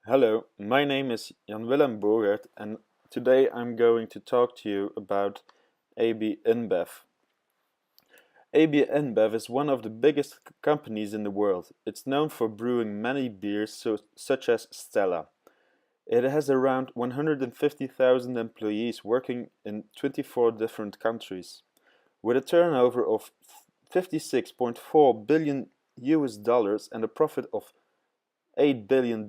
Hello, my name is Jan-Willem and today I'm going to talk to you about AB Inbev. AB Inbev is one of the biggest companies in the world. It's known for brewing many beers such as Stella. It has around 150,000 employees working in 24 different countries. With a turnover of 56.4 billion US dollars and a profit of $8 billion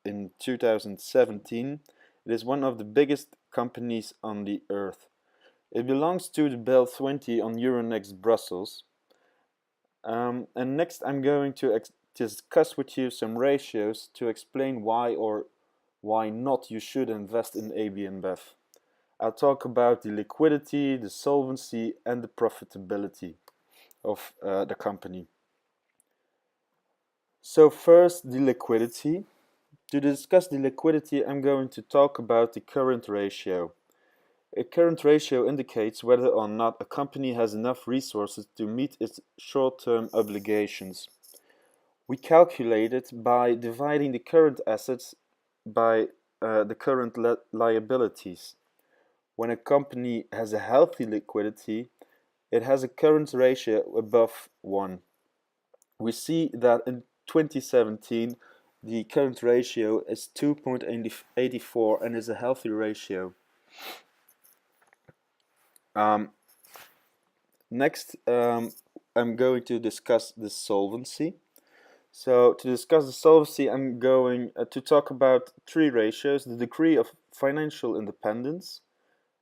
in 2017, it is one of the biggest companies on the earth. It belongs to the BEL 20 on Euronext Brussels. And next I'm going to discuss with you some ratios to explain why or why not you should invest in AB InBev. I'll talk about the liquidity, the solvency and the profitability of the company. So first, the liquidity. To discuss the liquidity, I'm going to talk about the current ratio. A current ratio indicates whether or not a company has enough resources to meet its short-term obligations. We calculate it by dividing the current assets by the current liabilities. When a company has a healthy liquidity, it has a current ratio above 1. We see that in 2017 the current ratio is 2.84 and is a healthy ratio. Next, I'm going to discuss the solvency. So to discuss the solvency, I'm going to talk about three ratios: the degree of financial independence,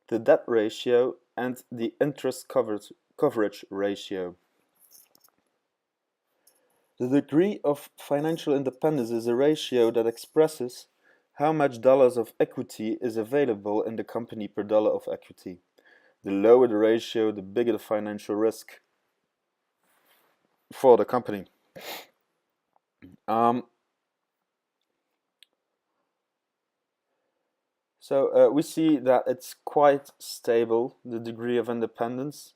the debt ratio, and the interest coverage ratio. The degree of financial independence is a ratio that expresses how much dollars of equity is available in the company per dollar of equity. The lower the ratio, the bigger the financial risk for the company. So we see that it's quite stable, the degree of independence.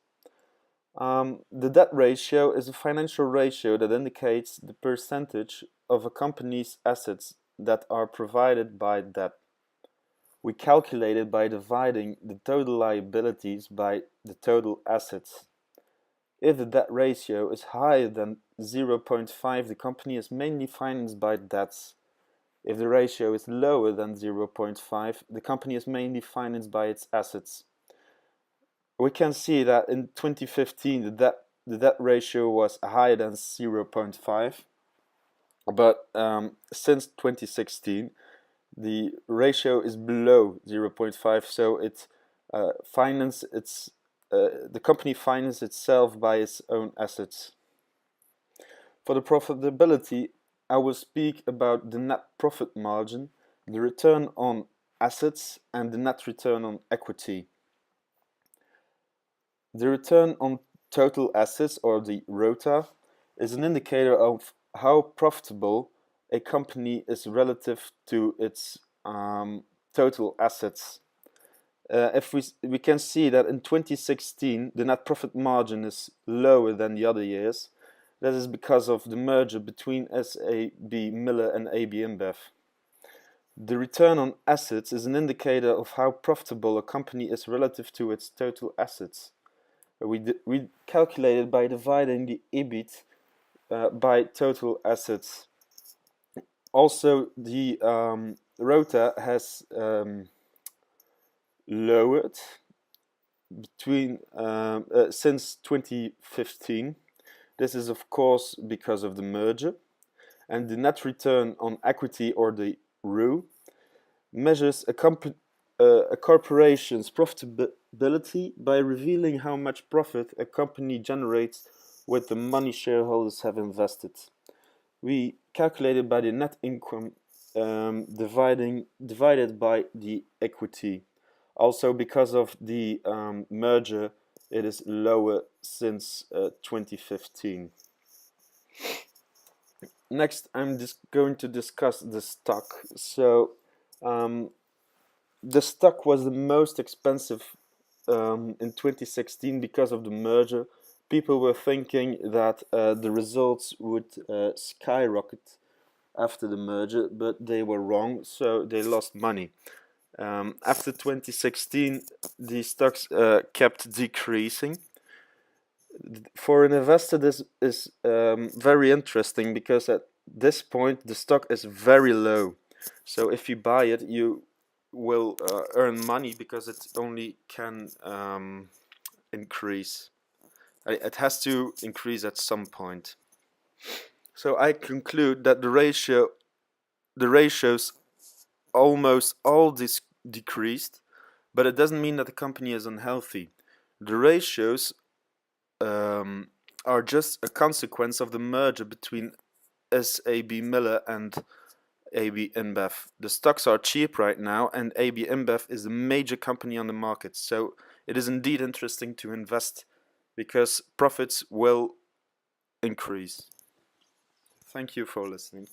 The debt ratio is a financial ratio that indicates the percentage of a company's assets that are provided by debt. We calculate it by dividing the total liabilities by the total assets. If the debt ratio is higher than 0.5, the company is mainly financed by debts. If the ratio is lower than 0.5, the company is mainly financed by its assets. We can see that in 2015 the debt ratio was higher than 0.5, but since 2016 the ratio is below 0.5, so the company finances itself by its own assets. For the profitability, I will speak about the net profit margin, the return on assets, and the net return on equity. The return on total assets, or the ROTA, is an indicator of how profitable a company is relative to its total assets. If we can see that in 2016 the net profit margin is lower than the other years. That is because of the merger between SAB Miller and AB InBev. The return on assets is an indicator of how profitable a company is relative to its total assets. We calculate it by dividing the EBIT by total assets. Also, the ROTA has lowered since 2015. This is of course because of the merger, and the net return on equity, or the ROE, measures a corporation's profitability by revealing how much profit a company generates with the money shareholders have invested. We calculate it by the net income divided by the equity. Also, because of the merger, it is lower since 2015. Next, I'm just going to discuss the stock. So, the stock was the most expensive in 2016 because of the merger. People were thinking that the results would skyrocket after the merger, but they were wrong, so they lost money. After 2016, the stocks kept decreasing. For an investor, this is very interesting because at this point the stock is very low. So if you buy it, you will earn money because it only can increase. It has to increase at some point. So I conclude that the ratios almost all decreased, but it doesn't mean that the company is unhealthy. The ratios are just a consequence of the merger between SAB Miller and AB Inbev. The stocks are cheap right now, and AB Inbev is a major company on the market, so it is indeed interesting to invest because profits will increase. Thank you for listening.